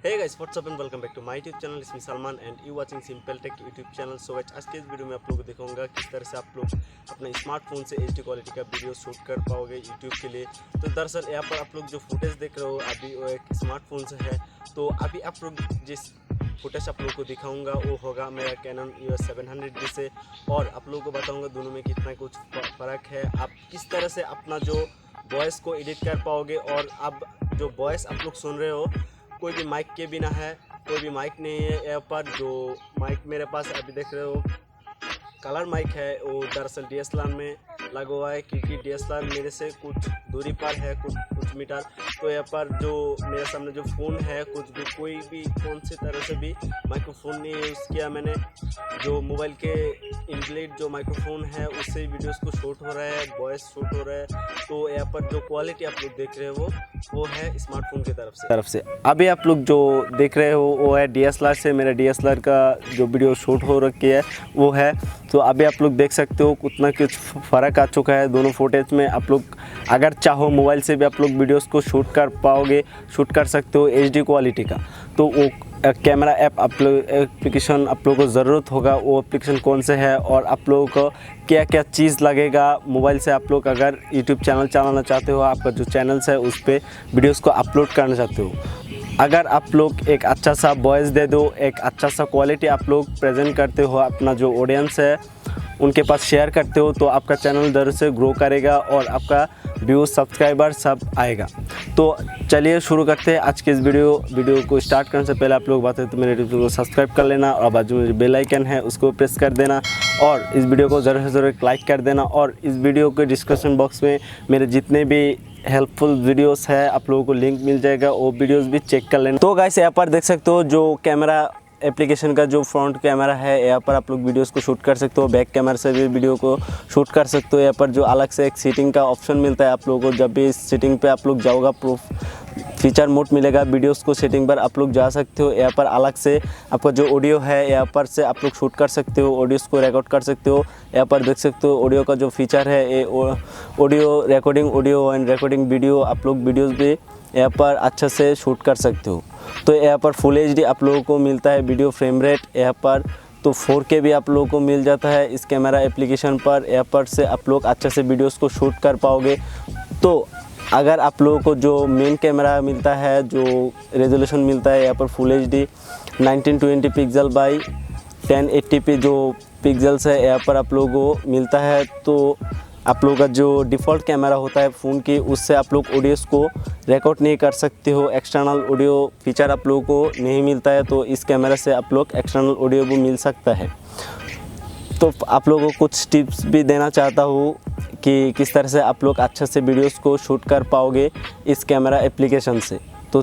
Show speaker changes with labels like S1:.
S1: Hey guys, what's up and welcome back to my YouTube channel. It's me Salman and you watching Simple Tech YouTube channel. So guys, आज के इस video में आप लोगों को दिखाऊंगा किस तरह से आप लोग अपने स्मार्टफोन से HD क्वालिटी का वीडियो शूट कर पाओगे YouTube के लिए। तो दरअसल यहाँ पर आप लोग जो फुटेज देख रहे हो अभी वो एक स्मार्टफोन से है। तो अभी आप लोग जिस फुटेज आप लोगों को दिखाऊंगा वो होगा मेरा Canon EOS 700D से, और आप लोगों को बताऊँगा दोनों में कितना कुछ फ़र्क है। आप किस तरह से अपना जो वॉइस को एडिट कर पाओगे, और अब जो वॉइस आप लोग सुन रहे हो कोई भी माइक के बिना है, कोई भी माइक नहीं है। यहाँ पर जो माइक मेरे पास अभी देख रहे हो कलर माइक है, वो दरअसल DSLR में लगा हुआ है, क्योंकि DSLR मेरे से कुछ दूरी पर है, कुछ मीटर। तो यहाँ पर जो मेरे सामने जो फ़ोन है, कुछ भी कोई भी कौन सी तरह से भी माइक्रोफोन नहीं यूज़ किया मैंने। जो मोबाइल के इनबिल्ट जो माइक्रोफोन है उससे वीडियोस को शूट हो रहा है, वॉइस शूट हो रहा है। तो यहाँ पर जो क्वालिटी आप लोग देख रहे हो वो है स्मार्टफोन की तरफ से। अभी आप लोग जो देख रहे हो वो है DSLR से, मेरा DSLR का जो वीडियो शूट हो रखी है वो है। तो अभी आप लोग देख सकते हो कितना कुछ फ़र्क आ चुका है दोनों फुटेज में। आप लोग अगर चाहो मोबाइल से भी आप लोग वीडियोस को शूट कर पाओगे, शूट कर सकते हो HD क्वालिटी का। तो वो कैमरा ऐप आप लोग एप्लीकेशन आप लोगों को ज़रूरत होगा, वो एप्लीकेशन कौन से है और आप लोगों को क्या क्या चीज़ लगेगा मोबाइल से। आप लोग अगर YouTube चैनल चलाना चाहते हो, आपका जो चैनल्स है उस पर वीडियोस को अपलोड करना चाहते हो, अगर आप लोग एक अच्छा सा वॉइस दे दो, एक अच्छा सा क्वालिटी आप लोग प्रेजेंट करते हो, अपना जो ऑडियंस है उनके पास शेयर करते हो, तो आपका चैनल दर से ग्रो करेगा और आपका व्यूज़ सब्सक्राइबर सब आएगा। तो चलिए शुरू करते हैं आज के इस वीडियो को। स्टार्ट करने से पहले आप लोग बात है तो मेरे यूट्यूब को सब्सक्राइब कर लेना, और बाजू में जो बेल आइकन है उसको प्रेस कर देना, और इस वीडियो को ज़रूर से ज़रूर लाइक कर देना। और इस वीडियो के डिस्क्रिप्शन बॉक्स में मेरे जितने भी हेल्पफुल वीडियोस है आप लोगों को लिंक मिल जाएगा, वो वीडियोस भी चेक कर लेना। तो गाइस यहाँ पर देख सकते हो जो कैमरा एप्लीकेशन का जो फ्रंट कैमरा है, यहाँ पर आप लोग वीडियोस को शूट कर सकते हो, बैक कैमरा से भी वीडियो को शूट कर सकते हो। यहाँ पर जो अलग से एक सेटिंग का ऑप्शन मिलता है आप लोगों को, जब भी इस सेटिंग पे आप लोग जाओगा प्रूफ फीचर मोड मिलेगा, वीडियोस को सेटिंग पर आप लोग जा सकते हो। यहाँ पर अलग से आपका जो ऑडियो है यहाँ पर से आप लोग शूट कर सकते हो, ऑडियोस को रिकॉर्ड कर सकते हो। यहाँ पर देख सकते हो ऑडियो का जो फीचर है, ये ऑडियो एंड रिकॉर्डिंग वीडियो, आप लोग वीडियोस भी यहाँ पर अच्छे से शूट कर सकते हो। तो यहाँ पर फुल HD आप लोगों को मिलता है, वीडियो फ्रेम रेट यहाँ पर तो 4K भी आप लोगों को मिल जाता है इस कैमरा एप्लीकेशन पर। यहाँ पर से आप लोग अच्छे से वीडियोस को शूट कर पाओगे। तो अगर आप लोगों को जो मेन कैमरा मिलता है, जो रेजोल्यूशन मिलता है यहाँ पर full HD 1920 pixel by 1080p जो पिक्सल्स है यहाँ पर आप लोगों को मिलता है। तो आप लोगों का जो डिफ़ॉल्ट कैमरा होता है फ़ोन की, उससे आप लोग ऑडियोस को रिकॉर्ड नहीं कर सकते हो, एक्सटर्नल ऑडियो फीचर आप लोगों को नहीं मिलता है। तो इस कैमरा से आप लोग एक्सटर्नल ऑडियो भी मिल सकता है। तो आप लोगों को कुछ टिप्स भी देना चाहता हूँ कि किस तरह से आप लोग अच्छे से वीडियोस को शूट कर पाओगे इस कैमरा एप्लीकेशन से। तो